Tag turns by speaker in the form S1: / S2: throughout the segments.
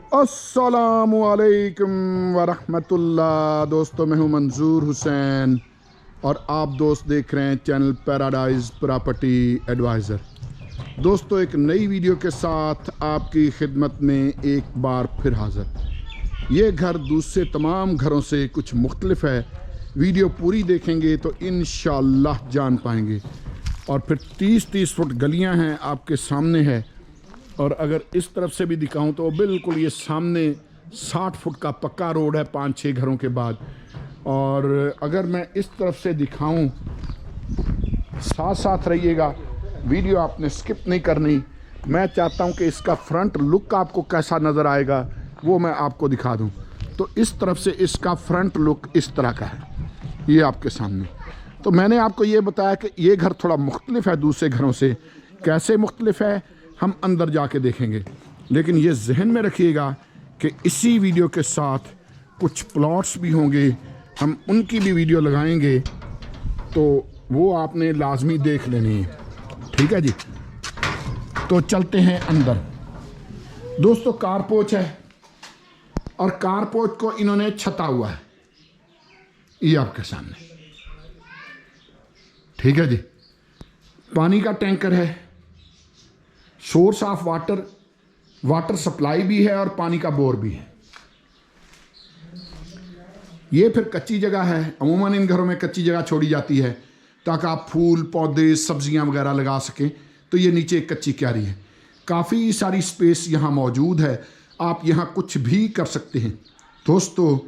S1: अस्सलामुअलैकुम वरहमतुल्लाह। दोस्तों, मैं हूं मंजूर हुसैन और आप दोस्त देख रहे हैं चैनल पैराडाइज प्रॉपर्टी एडवाइज़र। दोस्तों, एक नई वीडियो के साथ आपकी खिदमत में एक बार फिर हाज़िर। ये घर दूसरे तमाम घरों से कुछ मुख्तलिफ है। वीडियो पूरी देखेंगे तो इंशाअल्लाह जान पाएंगे। और फिर 30-30 फुट गलियां हैं आपके सामने है। और अगर इस तरफ से भी दिखाऊं तो बिल्कुल ये सामने 60 फुट का पक्का रोड है 5-6 घरों के बाद। और अगर मैं इस तरफ से दिखाऊं, साथ साथ रहिएगा, वीडियो आपने स्किप नहीं करनी। मैं चाहता हूं कि इसका फ्रंट लुक आपको कैसा नज़र आएगा वो मैं आपको दिखा दूं। तो इस तरफ से इसका फ्रंट लुक इस तरह का है, ये आपके सामने। तो मैंने आपको ये बताया कि ये घर थोड़ा मुख्तलिफ है दूसरे घरों से। कैसे मुख्तलिफ है हम अंदर जाके देखेंगे, लेकिन ये जहन में रखिएगा कि इसी वीडियो के साथ कुछ प्लॉट्स भी होंगे, हम उनकी भी वीडियो लगाएंगे, तो वो आपने लाजमी देख लेनी है। ठीक है जी, तो चलते हैं अंदर। दोस्तों, कारपोच है और कारपोच को इन्होंने छता हुआ है, ये आपके सामने। ठीक है जी, पानी का टैंकर है, source of water, water supply भी है और पानी का बोर भी है। ये फिर कच्ची जगह है। अमूमन इन घरों में कच्ची जगह छोड़ी जाती है ताकि आप फूल पौधे सब्जियां वगैरह लगा सकें। तो ये नीचे एक कच्ची क्यारी है, काफ़ी सारी स्पेस यहाँ मौजूद है, आप यहाँ कुछ भी कर सकते हैं। दोस्तों,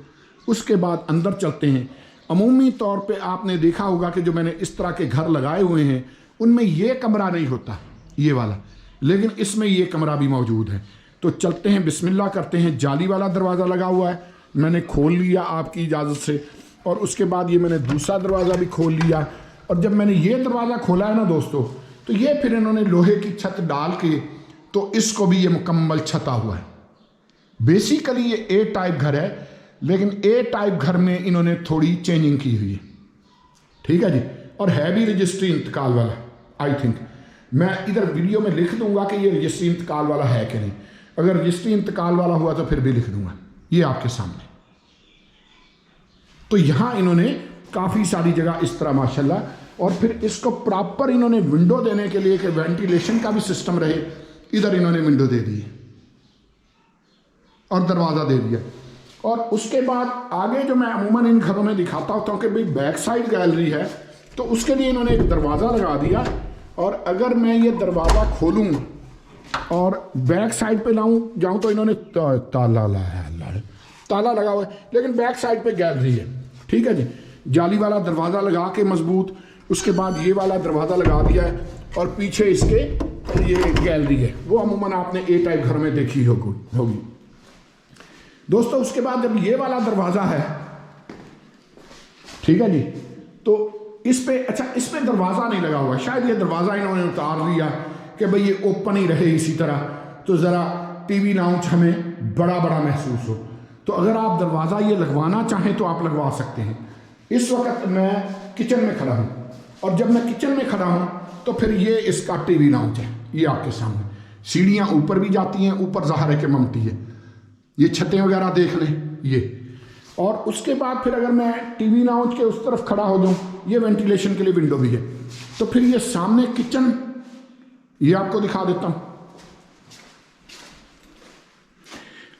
S1: उसके बाद अंदर चलते हैं। अमूमी तौर पे आपने देखा होगा कि जो मैंने इस तरह के घर लगाए हुए हैं उनमें ये कमरा नहीं होता, ये वाला, लेकिन इसमें ये कमरा भी मौजूद है। तो चलते हैं, बिस्मिल्लाह करते हैं। जाली वाला दरवाज़ा लगा हुआ है, मैंने खोल लिया आपकी इजाज़त से। और उसके बाद ये मैंने दूसरा दरवाज़ा भी खोल लिया। और जब मैंने ये दरवाज़ा खोला है ना दोस्तों, तो ये फिर इन्होंने लोहे की छत डाल के तो इसको भी ये मुकम्मल छता हुआ है। बेसिकली ये ए टाइप घर है, लेकिन ए टाइप घर में इन्होंने थोड़ी चेंजिंग की हुई है। ठीक है जी, और है भी रजिस्ट्री इंतकाल वाला। आई थिंक मैं इधर वीडियो में लिख दूंगा कि ये रजिस्ट्री इंतकाल वाला है कि नहीं। अगर रजिस्ट्री इंतकाल वाला हुआ तो फिर भी लिख दूंगा, ये आपके सामने। तो यहां इन्होंने काफ़ी सारी जगह इस तरह माशाल्लाह, और फिर इसको प्रॉपर इन्होंने विंडो देने के लिए कि वेंटिलेशन का भी सिस्टम रहे, इधर इन्होंने विंडो दे दी है और दरवाज़ा दे दिया। और उसके बाद आगे जो मैं अमूमन इन घरों में दिखाता होता हूँ कि भाई बैक साइड गैलरी है, तो उसके लिए इन्होंने एक दरवाज़ा लगा दिया। और अगर मैं ये दरवाज़ा खोलूँ और बैक साइड पे जाऊँ तो इन्होंने ताला लगा हुआ है, लेकिन बैक साइड पे गैलरी है। ठीक है जी, जाली वाला दरवाज़ा लगा के मजबूत, उसके बाद ये वाला दरवाज़ा लगा दिया है और पीछे इसके ये गैलरी है। वो अमूमन आपने ए टाइप घर में देखी होगी दोस्तों। उसके बाद जब ये वाला दरवाज़ा है, ठीक है जी, तो इस पे दरवाज़ा नहीं लगा हुआ। शायद ये दरवाज़ा इन्होंने उतार दिया कि भाई ये ओपन ही रहे इसी तरह, तो ज़रा टीवी लाउंज हमें बड़ा बड़ा महसूस हो। तो अगर आप दरवाज़ा ये लगवाना चाहें तो आप लगवा सकते हैं। इस वक्त मैं किचन में खड़ा हूँ, और जब मैं किचन में खड़ा हूँ तो फिर ये इसका टीवी लाउंज है, ये आपके सामने। सीढ़ियाँ ऊपर भी जाती हैं, ऊपर ज़ाहिर है कि ममती है, ये छतें वगैरह देख लें ये। और उसके बाद फिर अगर मैं टीवी लाउंज के उस तरफ खड़ा हो जाऊँ, ये वेंटिलेशन के लिए विंडो भी है। तो फिर ये सामने किचन, ये आपको दिखा देता हूँ।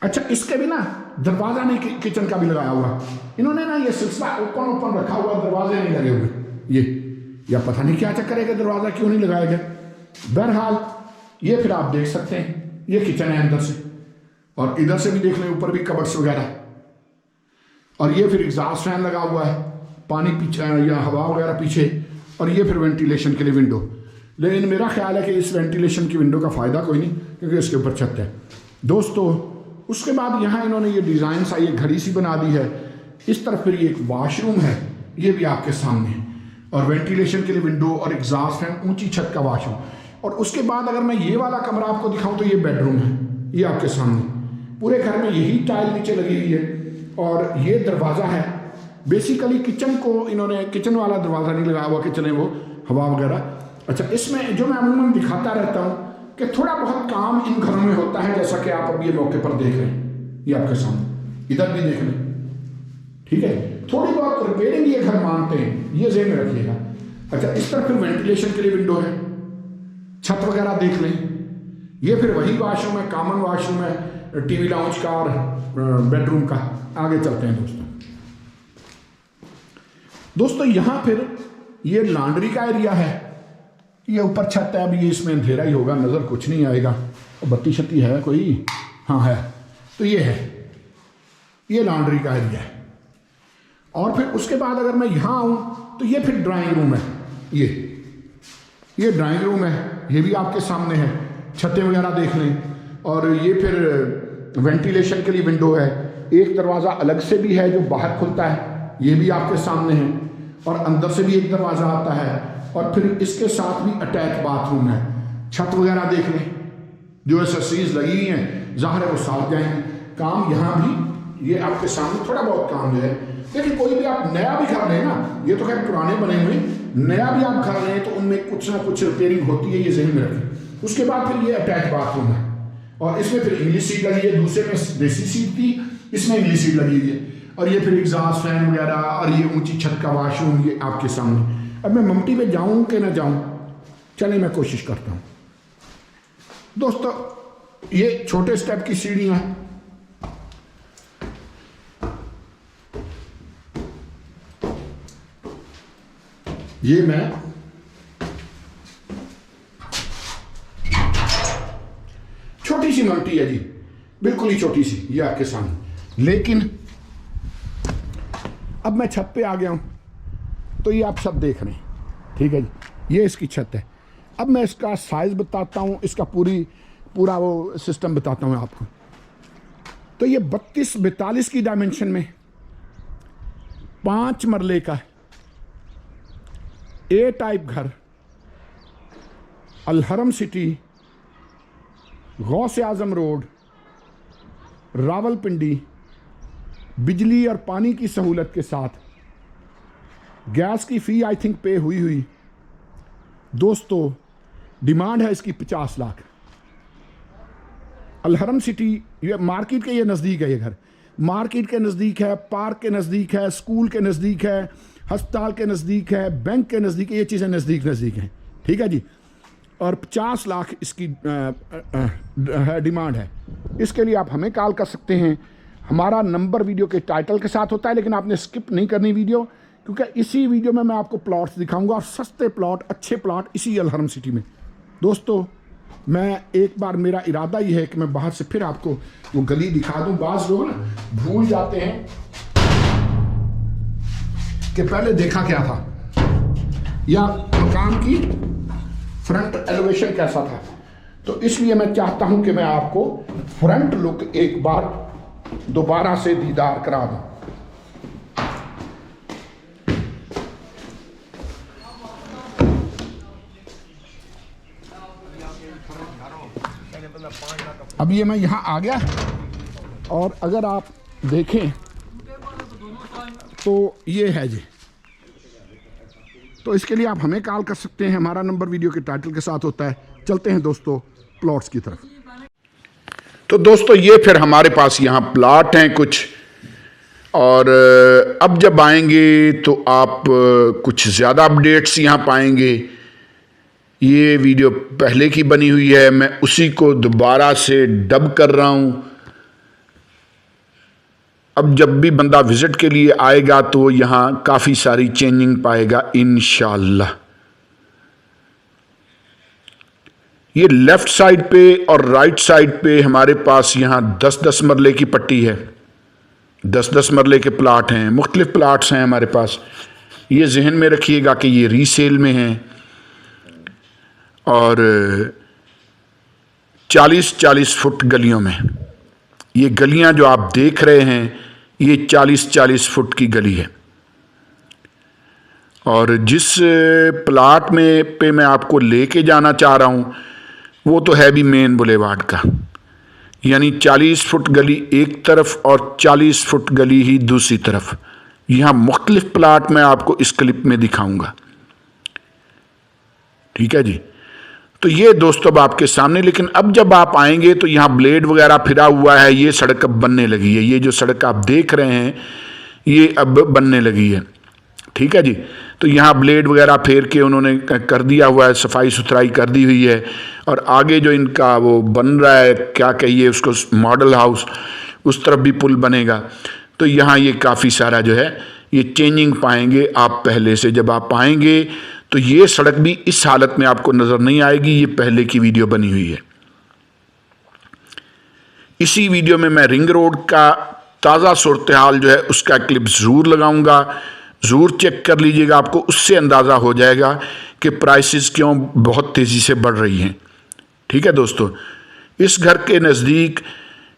S1: अच्छा, इसके भी ना दरवाज़ा नहीं किचन का भी लगाया हुआ इन्होंने ना, ये सिलसिला ओपन रखा हुआ, दरवाजे नहीं लगे हुए ये, या पता नहीं क्या चक्कर है कि दरवाज़ा क्यों नहीं लगाया गया। बहरहाल ये फिर आप देख सकते हैं, ये किचन है अंदर से, और इधर से भी देख लें, ऊपर भी कबर्ड्स वगैरह। और ये फिर एग्जॉस्ट फैन लगा हुआ है, पानी पीछे या हवा वगैरह पीछे, और ये फिर वेंटिलेशन के लिए विंडो। लेकिन मेरा ख्याल है कि इस वेंटिलेशन की विंडो का फ़ायदा कोई नहीं, क्योंकि इसके ऊपर छत है दोस्तों। उसके बाद यहाँ इन्होंने ये डिज़ाइन सा ये घड़ी सी बना दी है। इस तरफ फिर ये एक वाशरूम है, ये भी आपके सामने है, और वेंटिलेशन के लिए विंडो और एग्जॉस्ट फैन, ऊंची छत का वाशरूम। और उसके बाद अगर मैं ये वाला कमरा आपको दिखाऊं तो ये बेडरूम है, ये आपके सामने। पूरे घर में यही टाइल नीचे लगी हुई है, और ये दरवाज़ा है। बेसिकली किचन को इन्होंने किचन वाला दरवाज़ा नहीं लगाया हुआ कि चले वो हवा वगैरह। अच्छा, इसमें जो मैं अमूमन दिखाता रहता हूँ कि थोड़ा बहुत काम इन घरों में होता है, जैसा कि आप अब ये मौके पर देख रहे हैं। ये आपके सामने, इधर भी देख लें। ठीक है, थोड़ी बहुत रिपेयरिंग ये घर मांगते हैं, ये ज़हन में रखिएगा। अच्छा, इस तरह फिर वेंटिलेशन के लिए विंडो है, छत वगैरह देख लें। ये फिर वही वॉशरूम है, कॉमन वॉशरूम है, टीवी लाउंज का और बेडरूम का। आगे चलते हैं दोस्तों यहाँ फिर ये लॉन्ड्री का एरिया है। ये ऊपर छत है, अभी ये इसमें अंधेरा ही होगा, नज़र कुछ नहीं आएगा। बत्ती शत्ती है कोई? हाँ है। तो ये है, ये लॉन्ड्री का एरिया है। और फिर उसके बाद अगर मैं यहाँ आऊँ तो ये फिर ड्राइंग रूम है। ये ड्राइंग रूम है, ये भी आपके सामने है, छतें वगैरह देख लें। और ये फिर वेंटिलेशन के लिए विंडो है। एक दरवाज़ा अलग से भी है जो बाहर खुलता है, ये भी आपके सामने है। और अंदर से भी एक दरवाज़ा आता है। और फिर इसके साथ भी अटैच बाथरूम है। छत वगैरह देख लें, जो एसेसरीज लगी हुई हैं, ज़ाहिर है वो साथ जाएंगे। काम यहाँ भी ये आपके सामने थोड़ा बहुत काम जो है। लेकिन कोई भी आप नया भी घर लें ना, ये तो खैर पुराने बने हुए, नया भी आप घर लें तो उनमें कुछ ना कुछ रिपेयरिंग होती है, ये ज़हन में रखें। उसके बाद फिर ये अटैच बाथरूम है। और इसमें फिर इंग्लिश सीट लगी है, दूसरे में देसी सीट थी, इसमें इंग्लिश सीट लगी हुई है। और ये फिर एग्जॉस्ट फैन वगैरह और ये ऊंची छत का वॉशरूम, ये आपके सामने। अब मैं ममटी पे जाऊं कि ना जाऊं, चले मैं कोशिश करता हूं। दोस्तों ये छोटे स्टेप की सीढ़ियां हैं। ये मैं छोटी सी ममटी है जी, बिल्कुल ही छोटी सी, ये आपके सामने। लेकिन अब मैं छत पे आ गया हूं, तो ये आप सब देख रहे हैं। ठीक है जी, ये इसकी छत है। अब मैं इसका साइज बताता हूं, इसका पूरा वो सिस्टम बताता हूं आपको। तो ये 32-42 की डायमेंशन में 5 मरले का ए टाइप घर, अलहरम सिटी, गौसे आजम रोड, रावलपिंडी, बिजली और पानी की सहूलत के साथ, गैस की फ़ी आई थिंक पे हुई। दोस्तों डिमांड है इसकी 50 लाख। अलहरम सिटी, ये मार्केट के ये नज़दीक है, ये घर मार्केट के नज़दीक है, पार्क के नज़दीक है, स्कूल के नज़दीक है, अस्पताल के नज़दीक है, बैंक के नज़दीक है, ये चीज़ें नज़दीक हैं। ठीक है जी। और 50 लाख इसकी डिमांड है। इसके लिए आप हमें कॉल कर सकते हैं। हमारा नंबर वीडियो के टाइटल के साथ होता है, लेकिन आपने स्किप नहीं करनी वीडियो, क्योंकि इसी वीडियो में मैं आपको प्लॉट्स दिखाऊंगा, और सस्ते प्लॉट, अच्छे प्लॉट इसी अलहरम सिटी में। दोस्तों मैं एक बार, मेरा इरादा ये है कि मैं बाहर से फिर आपको वो गली दिखा दूं। बाज़ लोग ना भूल जाते हैं कि पहले देखा क्या था या मकान की फ्रंट एलिवेशन कैसा था। तो इसलिए मैं चाहता हूं कि मैं आपको फ्रंट लुक एक बार दोबारा से दीदार करा दूं। अब ये मैं यहाँ आ गया, और अगर आप देखें तो ये है जी। तो इसके लिए आप हमें कॉल कर सकते हैं, हमारा नंबर वीडियो के टाइटल के साथ होता है। चलते हैं दोस्तों प्लॉट्स की तरफ। तो दोस्तों ये फिर हमारे पास यहाँ प्लॉट हैं कुछ, और अब जब आएंगे तो आप कुछ ज़्यादा अपडेट्स यहाँ पाएंगे। ये वीडियो पहले की बनी हुई है, मैं उसी को दोबारा से डब कर रहा हूँ। अब जब भी बंदा विज़िट के लिए आएगा तो यहाँ काफ़ी सारी चेंजिंग पाएगा इंशाअल्लाह। ये लेफ़्ट साइड पे और राइट साइड पे हमारे पास यहाँ 10-10 मरले की पट्टी है, 10-10 मरले के प्लाट हैं, मुख्तलिफ प्लाट्स हैं हमारे पास। ये जहन में रखिएगा कि ये रीसेल में हैं, और 40-40 फुट गलियों में। ये गलियां जो आप देख रहे हैं, ये 40-40 फुट की गली है। और जिस प्लाट में पे मैं आपको लेके जाना चाह रहा हूँ, वो तो है भी मेन बुलेवार्ड का, यानी 40 फुट गली एक तरफ और 40 फुट गली ही दूसरी तरफ। यहाँ मुख्तलिफ प्लाट मैं आपको इस क्लिप में दिखाऊंगा। ठीक है जी। तो ये दोस्तों अब आपके सामने, लेकिन अब जब आप आएंगे तो यहाँ ब्लेड वगैरह फिरा हुआ है, ये सड़क अब बनने लगी है। ये जो सड़क आप देख रहे हैं ये अब बनने लगी है, ठीक है जी। तो यहाँ ब्लेड वगैरह फेर के उन्होंने कर दिया हुआ है, सफाई सुथराई कर दी हुई है। और आगे जो इनका वो बन रहा है, क्या कहिए उसको, मॉडल हाउस, उस तरफ भी पुल बनेगा। तो यहाँ ये काफ़ी सारा जो है ये चेंजिंग पाएंगे आप पहले से। जब आप आएंगे तो ये सड़क भी इस हालत में आपको नज़र नहीं आएगी, ये पहले की वीडियो बनी हुई है। इसी वीडियो में मैं रिंग रोड का ताज़ा सूरत हाल जो है उसका क्लिप ज़रूर लगाऊंगा, ज़रूर चेक कर लीजिएगा, आपको उससे अंदाज़ा हो जाएगा कि प्राइसेस क्यों बहुत तेज़ी से बढ़ रही हैं, ठीक है दोस्तों। इस घर के नज़दीक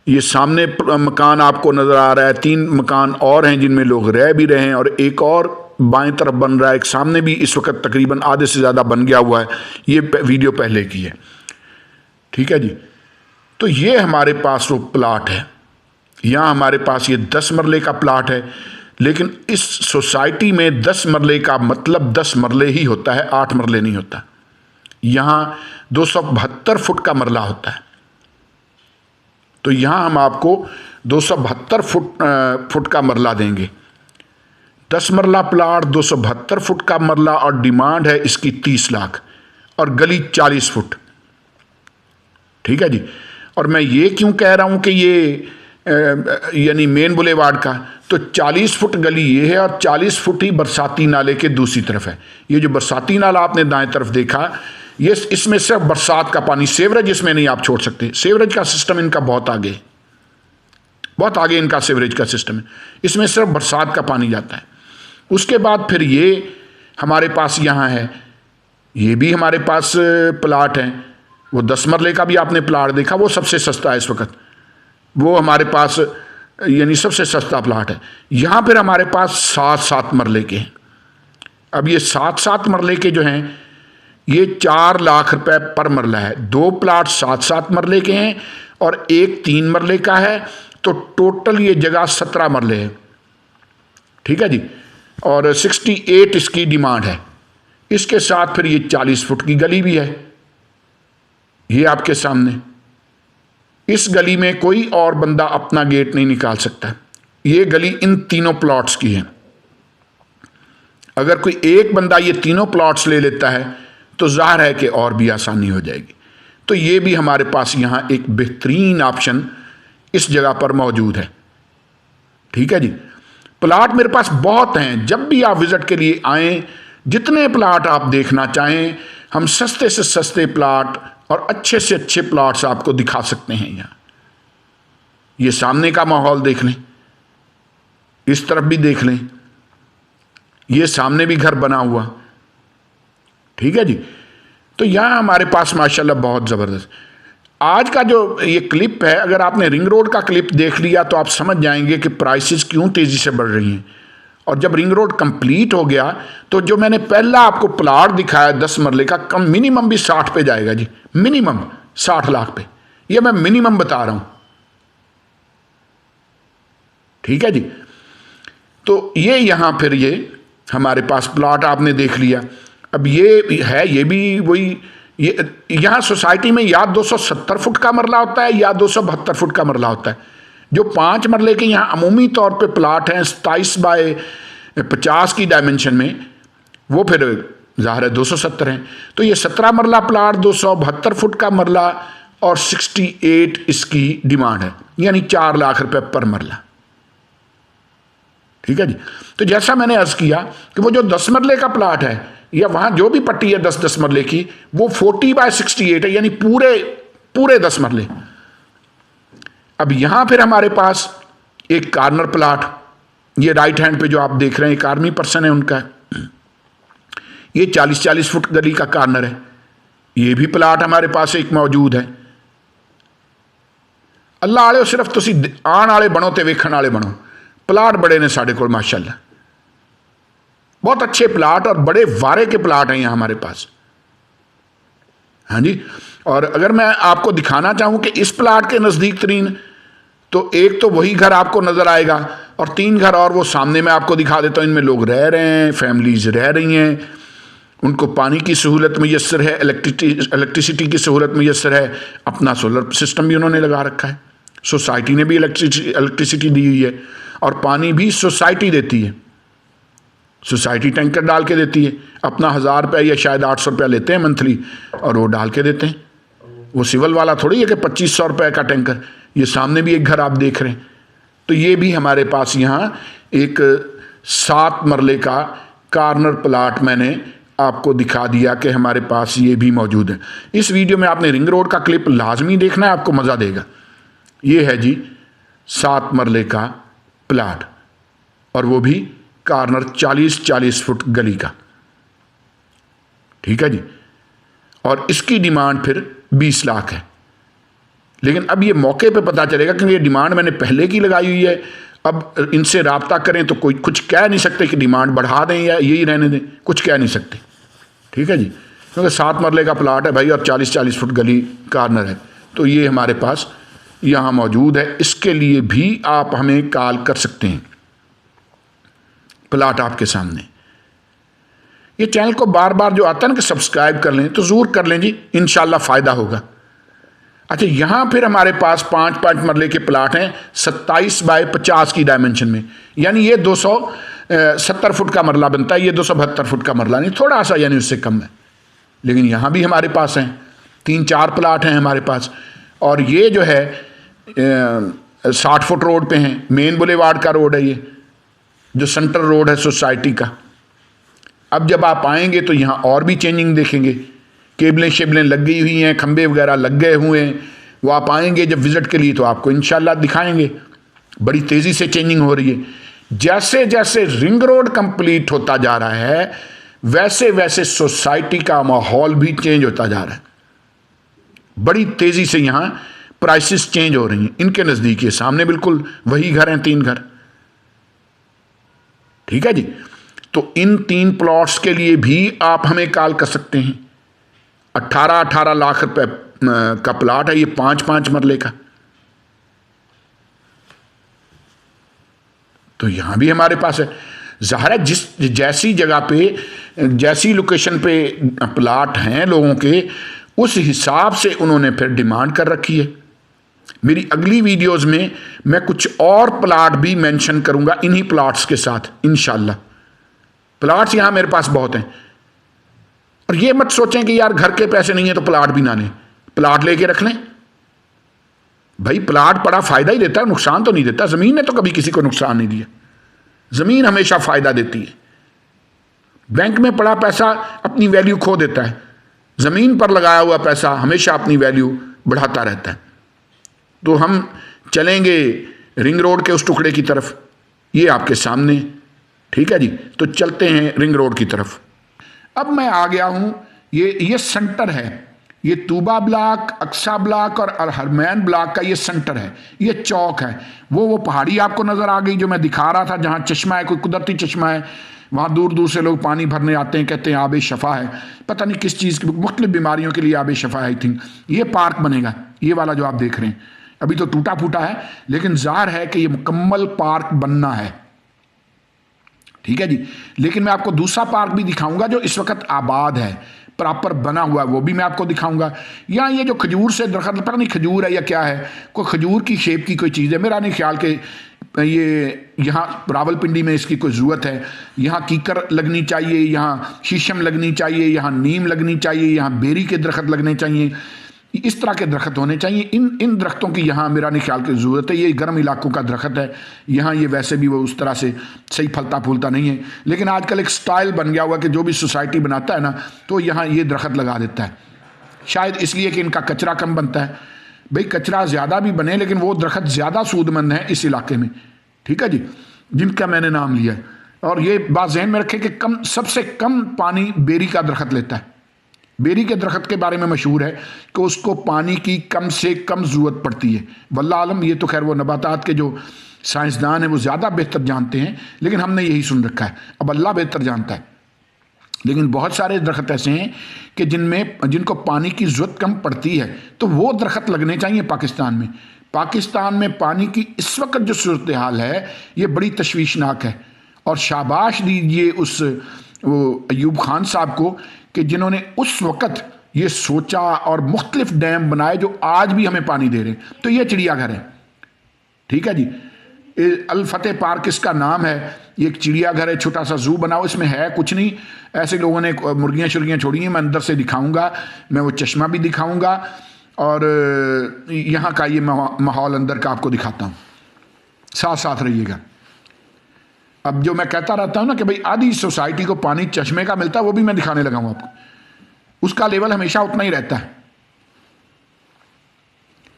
S1: ये सामने मकान आपको नज़र आ रहा है, 3 मकान और हैं जिनमें लोग रह भी रहे हैं, और एक और बाएं तरफ बन रहा है, एक सामने भी इस वक्त तकरीबन आधे से ज़्यादा बन गया हुआ है। ये वीडियो पहले की है, ठीक है जी। तो ये हमारे पास वो प्लाट है, यहाँ हमारे पास ये 10 मरले का प्लाट है। लेकिन इस सोसाइटी में 10 मरले का मतलब 10 मरले ही होता है, 8 मरले नहीं होता। यहाँ 272 फुट का मरला होता है। तो यहाँ हम आपको 272 फुट का मरला देंगे। 10 मरला प्लाट, 272 फुट का मरला, और डिमांड है इसकी 30 लाख, और गली 40 फुट, ठीक है जी। और मैं ये क्यों कह रहा हूँ कि ये यानी मेन बुलेवार्ड का, तो 40 फुट गली ये है, और 40 फुट ही बरसाती नाले के दूसरी तरफ है। ये जो बरसाती नाला आपने दाएं तरफ देखा, ये इसमें सिर्फ बरसात का पानी, सेवरेज इसमें नहीं आप छोड़ सकते। सेवरेज का सिस्टम इनका बहुत आगे, बहुत आगे इनका सेवरेज का सिस्टम है। इसमें सिर्फ बरसात का पानी जाता है। उसके बाद फिर ये हमारे पास यहाँ है, ये भी हमारे पास प्लाट है। वो 10 मरले का भी आपने प्लाट देखा, वो सबसे सस्ता है इस वक्त, वो हमारे पास यानी सबसे सस्ता प्लाट है। यहाँ फिर हमारे पास 7-7 मरले के हैं। अब ये 7-7 मरले के जो हैं ये 4 लाख रुपए पर मरला है। 2 प्लाट 7-7 मरले के हैं और एक 3 मरले का है, तो टोटल ये जगह 17 मरले है, ठीक है जी। और 68 इसकी डिमांड है। इसके साथ फिर ये 40 फुट की गली भी है, ये आपके सामने। इस गली में कोई और बंदा अपना गेट नहीं निकाल सकता। ये गली इन तीनों प्लॉट्स की है। अगर कोई एक बंदा ये तीनों प्लॉट्स ले लेता है तो जाहिर है कि और भी आसानी हो जाएगी। तो ये भी हमारे पास यहाँ एक बेहतरीन ऑप्शन इस जगह पर मौजूद है, ठीक है जी। प्लाट मेरे पास बहुत हैं, जब भी आप विजिट के लिए आएँ, जितने प्लाट आप देखना चाहें, हम सस्ते से सस्ते प्लाट और अच्छे से अच्छे प्लाट्स आपको दिखा सकते हैं। यहाँ ये सामने का माहौल देख लें, इस तरफ भी देख लें, ये सामने भी घर बना हुआ, ठीक है जी। तो यहाँ हमारे पास माशाल्लाह बहुत ज़बरदस्त। आज का जो ये क्लिप है, अगर आपने रिंग रोड का क्लिप देख लिया तो आप समझ जाएंगे कि प्राइसेस क्यों तेज़ी से बढ़ रही हैं। और जब रिंग रोड कंप्लीट हो गया तो जो मैंने पहला आपको प्लाट दिखाया 10 मरले का, कम मिनिमम भी 60 पे जाएगा जी, मिनिमम 60 लाख पे। ये मैं मिनिमम बता रहा हूं, ठीक है जी। तो ये यहां फिर ये हमारे पास प्लाट आपने देख लिया। अब ये है, ये भी वही, ये यहां सोसाइटी में या 270 फुट का मरला होता है या 272 फुट का मरला होता है। जो 5 मरले के यहाँ अमूमी तौर पे प्लाट हैं 27 बाय 50 की डायमेंशन में, वो फिर ज़ाहिर है 270 हैं। तो ये 17 मरला प्लाट 272 फुट का मरला और 68 इसकी डिमांड है, यानी 4 लाख रुपए पर मरला, ठीक है जी। तो जैसा मैंने अर्ज किया कि वो जो 10 मरले का प्लाट है या वहाँ जो भी पट्टी है 10-10 मरले की, वो 40 बाय 68 है, यानी पूरे 10 मरले। अब यहाँ फिर हमारे पास एक कॉर्नर प्लाट, ये राइट हैंड पे जो आप देख रहे हैं एक आर्मी पर्सन है उनका, ये 40-40 फुट गली का कॉर्नर है। ये भी प्लाट हमारे पास एक मौजूद है। अल्लाह आले सिर्फ तुसी आने वाले बनो ते वेखण वाले बनो। प्लाट बड़े ने साढ़े कोल माशाल्लाह, बहुत अच्छे प्लाट और बड़े वारे के प्लाट हैं यहाँ हमारे पास, हाँ जी। और अगर मैं आपको दिखाना चाहूँ कि इस प्लाट के नज़दीक तरीन, तो एक तो वही घर आपको नज़र आएगा और 3 घर और वो सामने मैं आपको दिखा देता हूँ, इनमें लोग रह रहे हैं, फैमिलीज रह रही हैं। उनको पानी की सहूलत मैसर है, इलेक्ट्रिसिटी की सहूलत मैसर है, अपना सोलर सिस्टम भी उन्होंने लगा रखा है, सोसाइटी ने भी इलेक्ट्रिसिटी दी हुई है, और पानी भी सोसाइटी देती है, सोसाइटी टैंकर डाल के देती है, अपना 1000 रुपये या शायद 800 रुपया लेते हैं मंथली और वो डाल के देते हैं। वो सिविल वाला थोड़ी है कि 2500 रुपये का टैंकर। ये सामने भी एक घर आप देख रहे हैं। तो ये भी हमारे पास यहाँ एक 7 मरले का कार्नर प्लाट मैंने आपको दिखा दिया कि हमारे पास ये भी मौजूद है। इस वीडियो में आपने रिंग रोड का क्लिप लाजमी देखना है, आपको मज़ा देगा। ये है जी 7 मरले का प्लाट, और वो भी कार्नर 40-40 फुट गली का, ठीक है जी। और इसकी डिमांड फिर 20 लाख है। लेकिन अब ये मौके पे पता चलेगा, क्योंकि ये डिमांड मैंने पहले की लगाई हुई है। अब इनसे रब्ता करें तो कोई कुछ कह नहीं सकते कि डिमांड बढ़ा दें या यही रहने दें, कुछ कह नहीं सकते, ठीक है जी। क्योंकि 7 मरले का प्लाट है भाई, और 40-40 फुट गली कार्नर है। तो ये हमारे पास यहाँ मौजूद है। इसके लिए भी आप हमें कॉल कर सकते हैं। प्लाट आपके सामने। ये चैनल को बार बार जो आता है ना कि सब्सक्राइब कर लें, तो ज़रूर कर लें जी, इंशाल्लाह फ़ायदा होगा। अच्छा, यहाँ फिर हमारे पास 5-5 मरले के प्लाट हैं 27 बाय 50 की डायमेंशन में, यानी ये 270 फुट का मरला बनता है, ये 272 फुट का मरला नहीं, थोड़ा सा यानी उससे कम है। लेकिन यहाँ भी हमारे पास हैं 3-4 प्लाट हैं हमारे पास। और ये जो है 60 फुट रोड पे हैं, मेन बुलेवार्ड का रोड है, ये जो सेंट्रल रोड है सोसाइटी का। अब जब आप आएंगे तो यहाँ और भी चेंजिंग देखेंगे, केबलें शेबलें लग गई हुई हैं, खंबे वगैरह लग गए हुए हैं। वो आप आएंगे जब विज़िट के लिए तो आपको इंशाल्लाह दिखाएंगे। बड़ी तेज़ी से चेंजिंग हो रही है। जैसे जैसे रिंग रोड कंप्लीट होता जा रहा है, वैसे वैसे सोसाइटी का माहौल भी चेंज होता जा रहा है। बड़ी तेज़ी से यहाँ प्राइसेस चेंज हो रही हैं। इनके नज़दीक, ये सामने बिल्कुल वही घर हैं, 3 घर, ठीक है जी। तो इन 3 प्लॉट्स के लिए भी आप हमें कॉल कर सकते हैं। 18-18 लाख रुपए का प्लाट है ये, 5-5 मरले का। तो यहां भी हमारे पास है। ज़ाहिर है जिस जैसी जगह पे, जैसी लोकेशन पे प्लाट हैं लोगों के, उस हिसाब से उन्होंने फिर डिमांड कर रखी है। मेरी अगली वीडियोस में मैं कुछ और प्लाट भी मेंशन करूंगा इन्हीं प्लाट्स के साथ इंशाल्लाह। प्लाट्स यहां मेरे पास बहुत हैं। और ये मत सोचें कि यार घर के पैसे नहीं है तो प्लाट भी ना लें। प्लाट लेके रख लें भाई, प्लाट बड़ा फायदा ही देता है, नुकसान तो नहीं देता। जमीन ने तो कभी किसी को नुकसान नहीं दिया, जमीन हमेशा फायदा देती है। बैंक में पड़ा पैसा अपनी वैल्यू खो देता है, जमीन पर लगाया हुआ पैसा हमेशा अपनी वैल्यू बढ़ाता रहता है। तो हम चलेंगे रिंग रोड के उस टुकड़े की तरफ, ये आपके सामने, ठीक है जी। तो चलते हैं रिंग रोड की तरफ। अब मैं आ गया हूं, ये सेंटर है, ये तूबा ब्लॉक, अक्सा ब्लॉक और हरमैन ब्लॉक का ये सेंटर है, ये चौक है। वो पहाड़ी आपको नज़र आ गई जो मैं दिखा रहा था, जहाँ चश्मा है, कोई कुदरती चश्मा है, वहाँ दूर दूर से लोग पानी भरने आते हैं, कहते हैं आब शफ़ा है, पता नहीं किस चीज़ की, मुख्तलिफ बीमारियों के लिए आब शफ़ा है। आई थिंक ये पार्क बनेगा, ये वाला जो आप देख रहे हैं, अभी तो टूटा फूटा है, लेकिन ज़ाहिर है कि ये मुकम्मल पार्क बनना है, ठीक है जी। लेकिन मैं आपको दूसरा पार्क भी दिखाऊंगा जो इस वक्त आबाद है, प्रॉपर बना हुआ है, वो भी मैं आपको दिखाऊंगा। यहाँ ये जो खजूर से दरख्त, पता नहीं खजूर है या क्या है, कोई खजूर की शेप की कोई चीज़ है, मेरा नहीं ख्याल कि ये यहाँ रावलपिंडी में इसकी कोई ज़रूरत है। यहाँ कीकर लगनी चाहिए, यहाँ शीशम लगनी चाहिए, यहाँ नीम लगनी चाहिए, यहाँ बेरी के दरख्त लगने चाहिए, इस तरह के दरख्त होने चाहिए। इन दरख्तों की यहाँ मेरा नहीं ख्याल की ज़रूरत है। ये गर्म इलाकों का दरख्त है, यहाँ ये वैसे भी वो उस तरह से सही फलता फूलता नहीं है। लेकिन आजकल एक स्टाइल बन गया हुआ कि जो भी सोसाइटी बनाता है ना, तो यहाँ ये दरख्त लगा देता है, शायद इसलिए कि इनका कचरा कम बनता है। भाई कचरा ज़्यादा भी बने, लेकिन वो दरख्त ज़्यादा सूदमंद है इस इलाके में, ठीक है जी, जिनका मैंने नाम लिया है। और ये बात ज़हन में रखें कि सबसे कम पानी बेरी का दरख्त लेता है। बेरी के दरख्त के बारे में मशहूर है कि उसको पानी की कम से कम ज़रूरत पड़ती है। वल्लाह आलम, ये तो खैर वो नबातात के जो साइंसदान हैं वो ज़्यादा बेहतर जानते हैं, लेकिन हमने यही सुन रखा है। अब अल्लाह बेहतर जानता है। लेकिन बहुत सारे दरख्त ऐसे हैं कि जिनको पानी की ज़रूरत कम पड़ती है, तो वो दरख्त लगने चाहिए पाकिस्तान में। पाकिस्तान में पानी की इस वक्त जो सूरत हाल है, ये बड़ी तशवीशनाक है। और शाबाश दीजिए उस वो अयूब खान साहब को कि जिन्होंने उस वक़्त ये सोचा और मुख्तलिफ डैम बनाए जो आज भी हमें पानी दे रहे हैं। तो ये चिड़ियाघर है, ठीक है जी। अल फतेह पार्क इसका नाम है। ये एक चिड़ियाघर है, छोटा सा जू बनाओ, इसमें है कुछ नहीं। ऐसे लोगों ने मुर्गियाँ शुर्गियाँ छोड़ी हैं, मैं अंदर से दिखाऊंगा, मैं वो चश्मा भी दिखाऊंगा और यहाँ का ये माहौल अंदर का आपको दिखाता हूँ, साथ साथ रहिएगा। अब जो मैं कहता रहता हूँ ना कि भाई आधी सोसाइटी को पानी चश्मे का मिलता है, वो भी मैं दिखाने लगा हूँ आपको। उसका लेवल हमेशा उतना ही रहता है,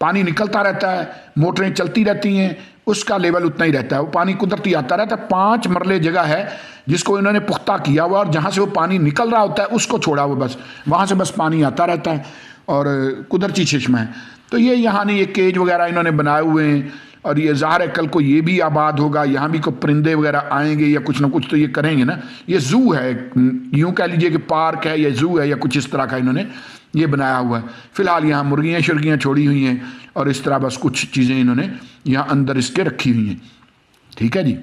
S1: पानी निकलता रहता है, मोटरें चलती रहती हैं, उसका लेवल उतना ही रहता है। वो पानी कुदरती आता रहता है। 5 मरले जगह है जिसको इन्होंने पुख्ता किया हुआ, और जहाँ से वो पानी निकल रहा होता है उसको छोड़ा हुआ, बस वहाँ से बस पानी आता रहता है और कुदरती चश्मा है। तो ये यहाँ नहीं, ये केज वगैरह इन्होंने बनाए हुए हैं, और ये ज़ाहिर है कल को ये भी आबाद होगा, यहाँ भी कोई परिंदे वगैरह आएंगे या कुछ ना कुछ तो ये करेंगे ना। ये जू है, यूँ कह लीजिए कि पार्क है या जू है या कुछ इस तरह का इन्होंने ये बनाया हुआ है। फिलहाल यहाँ मुर्गियाँ शुर्गियाँ छोड़ी हुई हैं और इस तरह बस कुछ चीज़ें इन्होंने यहाँ अंदर इसके रखी हुई हैं, ठीक है जी।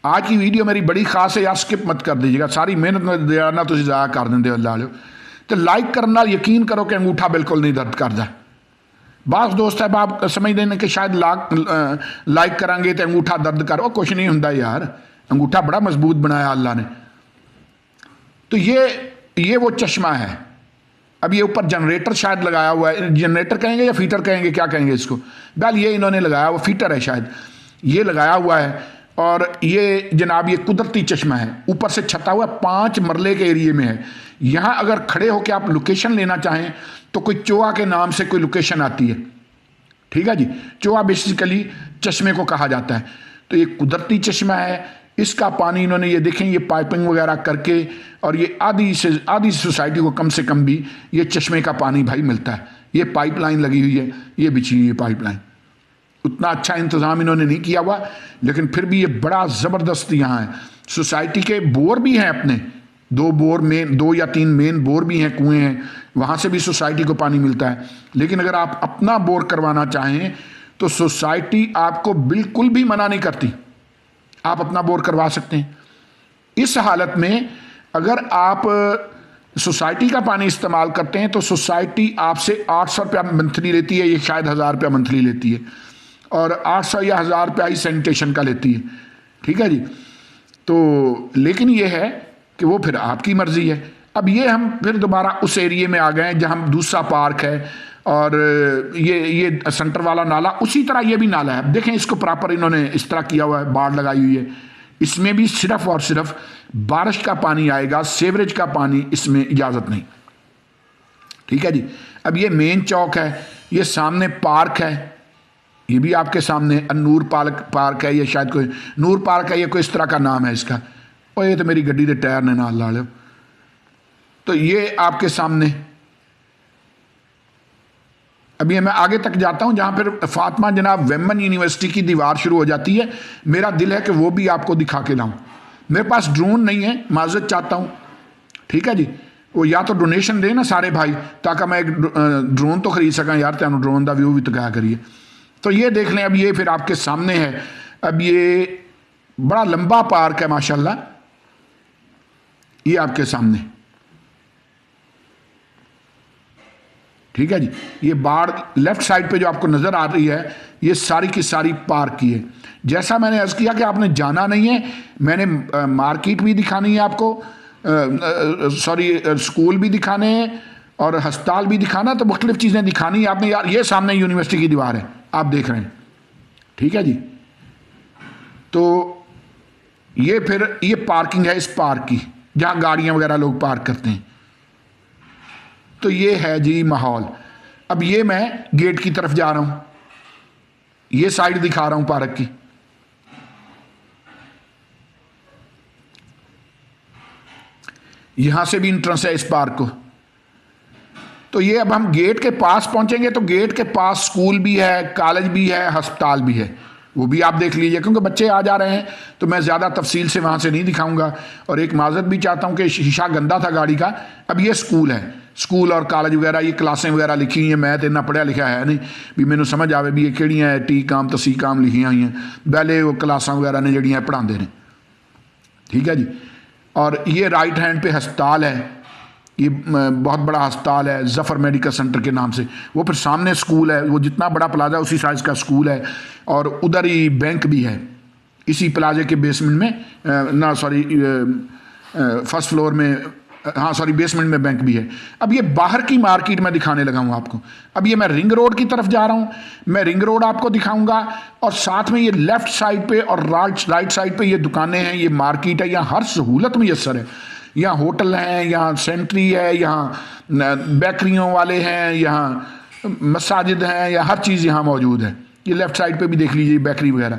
S1: आज की वीडियो मेरी बड़ी खास है यार, स्किप मत कर दीजिएगा, सारी मेहनत ना तुम ज़ाया कर देंगे अल्लाह। तो लाइक करना यकीन करो कि अंगूठा बिल्कुल नहीं दर्द करता। बास दोस्त है आप समझते हैं कि शायद लाइक करांगे तो अंगूठा दर्द करो, कुछ नहीं होता यार, अंगूठा बड़ा मजबूत बनाया अल्लाह ने। तो ये वो चश्मा है। अब ये ऊपर जनरेटर शायद लगाया हुआ है, जनरेटर कहेंगे या फीटर कहेंगे, क्या कहेंगे इसको, बहल ये इन्होंने लगाया हुआ, फीटर है शायद, ये लगाया हुआ है। और ये जनाब ये कुदरती चश्मा है, ऊपर से छता हुआ 5 मरले के एरिए में है। यहाँ अगर खड़े होकर आप लोकेशन लेना चाहें तो कोई चोआ के नाम से कोई लोकेशन आती है, ठीक है जी। चोआ बेसिकली चश्मे को कहा जाता है। तो ये कुदरती चश्मा है, इसका पानी इन्होंने ये देखें ये पाइपिंग वगैरह करके, और ये आधी सोसाइटी को कम से कम भी ये चश्मे का पानी भाई मिलता है। ये पाइपलाइन लगी हुई है, ये बिछी हुई है पाइपलाइन। उतना अच्छा इंतज़ाम इन्होंने नहीं किया हुआ, लेकिन फिर भी ये बड़ा ज़बरदस्त यहाँ है। सोसाइटी के बोर भी हैं अपने, 2 या 3 मेन बोर भी हैं, कुएँ हैं, वहाँ से भी सोसाइटी को पानी मिलता है। लेकिन अगर आप अपना बोर करवाना चाहें तो सोसाइटी आपको बिल्कुल भी मना नहीं करती, आप अपना बोर करवा सकते हैं। इस हालत में अगर आप सोसाइटी का पानी इस्तेमाल करते हैं तो सोसाइटी आपसे 800 रुपया मंथली लेती है, ये शायद 1000 रुपया मंथली लेती है, और 800 या 1000 रुपया ही सैनिटेशन का लेती है, ठीक है जी। तो लेकिन ये है कि वो फिर आपकी मर्जी है। अब ये हम फिर दोबारा उस एरिए में आ गए हैं जहाँ दूसरा पार्क है, और ये सेंटर वाला नाला उसी तरह ये भी नाला है। देखें इसको प्रॉपर इन्होंने इस तरह किया हुआ है, बाढ़ लगाई हुई है। इसमें भी सिर्फ और सिर्फ बारिश का पानी आएगा, सीवरेज का पानी इसमें इजाज़त नहीं, ठीक है जी। अब ये मेन चौक है, ये सामने पार्क है, ये भी आपके सामने नूर पार्क है, ये शायद कोई नूर पार्क है, ये कोई इस तरह का नाम है इसका। और ये तो मेरी गड्डी के टायर ने नाल ला लो। तो ये आपके सामने, अभी मैं आगे तक जाता हूं जहां फिर फातिमा जनाब वेमन यूनिवर्सिटी की दीवार शुरू हो जाती है। मेरा दिल है कि वो भी आपको दिखा के लाऊं। मेरे पास ड्रोन नहीं है, माजरत चाहता हूं, ठीक है जी। वो या तो डोनेशन दे ना सारे भाई, ताकि मैं एक ड्रोन तो खरीद सका यार, तेन ड्रोन का व्यू भी तो क्या करिए। तो ये देख लें, अब ये फिर आपके सामने है। अब ये बड़ा लंबा पार्क है माशाल्लाह, ये आपके सामने, ठीक है जी। ये बाढ़ लेफ्ट साइड पे जो आपको नज़र आ रही है, ये सारी की सारी पार्क की है। जैसा मैंने अर्ज़ किया कि आपने जाना नहीं है, मैंने मार्केट भी दिखानी है आपको, स्कूल भी दिखाने हैं और हस्पताल भी दिखाना, तो मुख्तलिफ चीज़ें दिखानी है आपने यार। ये सामने यूनिवर्सिटी की दीवार है, आप देख रहे हैं, ठीक है जी। तो ये फिर ये पार्किंग है इस पार्क की, जहाँ गाड़ियाँ वगैरह लोग पार्क करते हैं। तो ये है जी माहौल। अब ये मैं गेट की तरफ जा रहा हूं, ये साइड दिखा रहा हूं पार्क की। यहां से भी एंट्रेंस है इस पार्क को। तो ये अब हम गेट के पास पहुंचेंगे तो गेट के पास स्कूल भी है, कॉलेज भी है, अस्पताल भी है, वो भी आप देख लीजिए, क्योंकि बच्चे आ जा रहे हैं तो मैं ज़्यादा तफसील से वहाँ से नहीं दिखाऊंगा। और एक माजरत भी चाहता हूँ कि शीशा गंदा था गाड़ी का। अब ये स्कूल है, स्कूल और कॉलेज वगैरह, ये क्लासें वगैरह लिखी हुई हैं। मैं तो इन्ना पढ़िया लिखा है नहीं भी मैनू समझ आवे भी ये किहड़ियां है टी काम तसी काम लिखियां हुई हैं, पहले वो क्लासा वगैरह ने जड़ियां पढ़ाते हैं, ठीक है जी। और ये राइट हैंड पे अस्पताल है, ये बहुत बड़ा अस्पताल है जफ़र मेडिकल सेंटर के नाम से। वो फिर सामने स्कूल है, वो जितना बड़ा प्लाजा उसी साइज़ का स्कूल है। और उधर ही बैंक भी है, इसी प्लाजे के बेसमेंट में, ना सॉरी फर्स्ट फ्लोर में, हाँ सॉरी बेसमेंट में बैंक भी है। अब ये बाहर की मार्केट में दिखाने लगा हूँ आपको। अब ये मैं रिंग रोड की तरफ जा रहा हूँ, मैं रिंग रोड आपको दिखाऊंगा और साथ में ये लेफ्ट साइड पे और राइट साइड पे ये दुकानें हैं, ये मार्केट है। यहाँ हर सहूलत मुयसर है, यहाँ होटल हैं, यहाँ सेंट्री है, यहाँ बेकरियों वाले हैं, यहाँ मसाजिद हैं, या हर चीज़ यहाँ मौजूद है। ये लेफ्ट साइड पे भी देख लीजिए बेकरी वगैरह।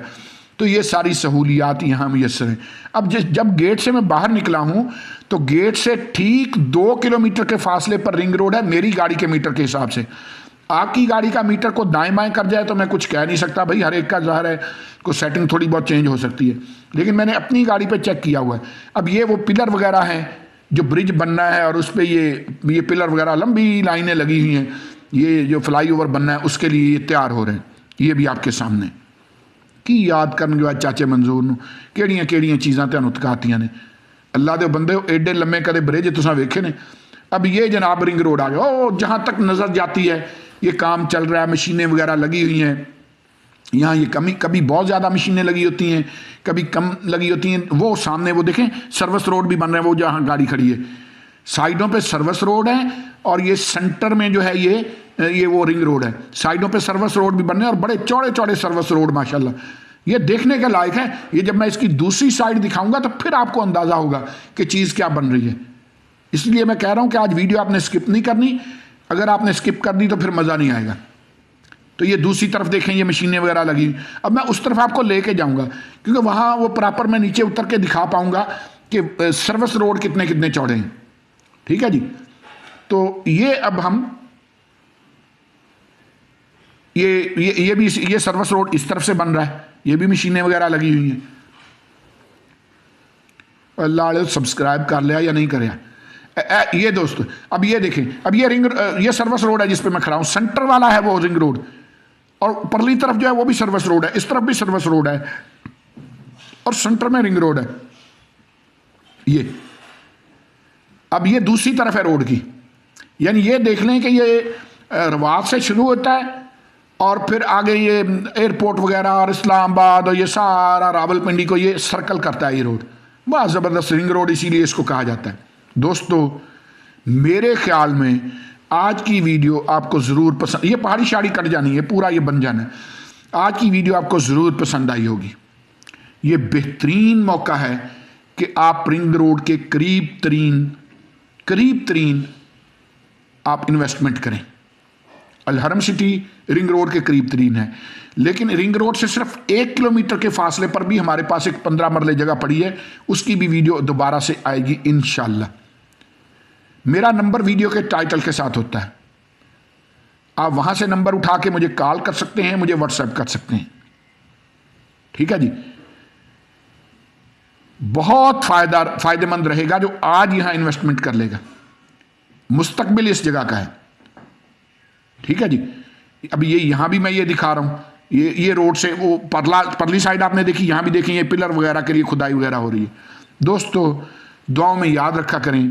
S1: तो ये सारी सहूलियात यहाँ मुयसर हैं। अब जब गेट से मैं बाहर निकला हूँ तो गेट से ठीक 2 किलोमीटर के फासले पर रिंग रोड है मेरी गाड़ी के मीटर के हिसाब से। आपकी गाड़ी का मीटर को दाएं बाएं कर जाए तो मैं कुछ कह नहीं सकता भाई, हर एक का ज़ाहिर है को सेटिंग थोड़ी बहुत चेंज हो सकती है, लेकिन मैंने अपनी गाड़ी पे चेक किया हुआ है। अब ये वो पिलर वगैरह हैं जो ब्रिज बनना है और उस पर ये पिलर वगैरह लंबी लाइनें लगी हुई हैं, ये जो फ्लाईओवर बनना है उसके लिए ये तैयार हो रहे हैं। ये भी आपके सामने की याद करन जो चाचे मंजूर नूं किहड़ियां किहड़ियां चीज़ां तुहानूं तकातियां ने। अल्लाह दे बंदे एडे लम्मे कदे ब्रिज तुसां वेखे ने। अब ये जनाब रिंग रोड आ गया, ओ जहाँ तक नज़र जाती है ये काम चल रहा है, मशीनें वगैरह लगी हुई हैं। यहाँ ये कभी बहुत ज़्यादा मशीनें लगी होती हैं, कभी कम लगी होती हैं। वो सामने वो देखें सर्विस रोड भी बन रहा है, वो जहाँ गाड़ी खड़ी है साइडों पे सर्विस रोड है, और ये सेंटर में जो है ये वो रिंग रोड है। साइडों पे सर्विस रोड भी बन रहे हैं और बड़े चौड़े चौड़े सर्विस रोड माशाल्लाह, ये देखने के लायक है। ये जब मैं इसकी दूसरी साइड दिखाऊंगा तो फिर आपको अंदाज़ा होगा कि चीज़ क्या बन रही है। इसलिए मैं कह रहा हूँ कि आज वीडियो आपने स्किप नहीं करनी, अगर आपने स्किप कर दी तो फिर मज़ा नहीं आएगा। तो ये दूसरी तरफ देखें, ये मशीनें वगैरह लगी। अब मैं उस तरफ आपको लेके जाऊंगा क्योंकि वहाँ वो प्रॉपर मैं नीचे उतर के दिखा पाऊंगा कि सर्विस रोड कितने कितने चौड़े हैं। ठीक है जी। तो ये अब हम ये भी ये सर्विस रोड इस तरफ से बन रहा है, ये भी मशीनें वगैरह लगी हुई हैं। अल्लाह सब्सक्राइब कर लिया या नहीं कराया। ये दोस्त अब ये देखें, अब ये सर्विस रोड है जिस पे मैं खड़ा हूं, सेंटर वाला है वो रिंग रोड, और परली तरफ जो है वो भी सर्विस रोड है, इस तरफ भी सर्विस रोड है और सेंटर में रिंग रोड है। ये अब ये दूसरी तरफ है रोड की, यानी ये देख लें कि ये रवात से शुरू होता है और फिर आगे ये एयरपोर्ट वगैरह और इस्लामाबाद और ये सारा रावलपिंडी को ये सर्कल करता है ये रोड। बहुत ज़बरदस्त रिंग रोड इसीलिए इसको कहा जाता है। दोस्तों मेरे ख्याल में आज की वीडियो आपको ज़रूर पसंद, ये पहाड़ी शाड़ी कट जानी है, पूरा ये बन जाना है। आज की वीडियो आपको ज़रूर पसंद आई होगी। ये बेहतरीन मौका है कि आप रिंग रोड के करीब तरीन आप इन्वेस्टमेंट करें। अल हरम सिटी रिंग रोड के करीब तरीन है, लेकिन रिंग रोड से सिर्फ 1 किलोमीटर के फासले पर भी हमारे पास एक 15 मरले जगह पड़ी है, उसकी भी वीडियो दोबारा से आएगी इंशाल्लाह। मेरा नंबर वीडियो के टाइटल के साथ होता है, आप वहां से नंबर उठा के मुझे कॉल कर सकते हैं, मुझे व्हाट्सएप कर सकते हैं। ठीक है जी। बहुत फायदेमंद रहेगा जो आज यहां इन्वेस्टमेंट कर लेगा, मुस्तकबिल इस जगह का है। ठीक है जी। अब ये यहां भी मैं ये दिखा रहा हूं, ये रोड से वो परली साइड आपने देखी, यहां भी देखें ये पिलर वगैरह के लिए खुदाई वगैरह हो रही है। दोस्तों दुआओं में याद रखा करें।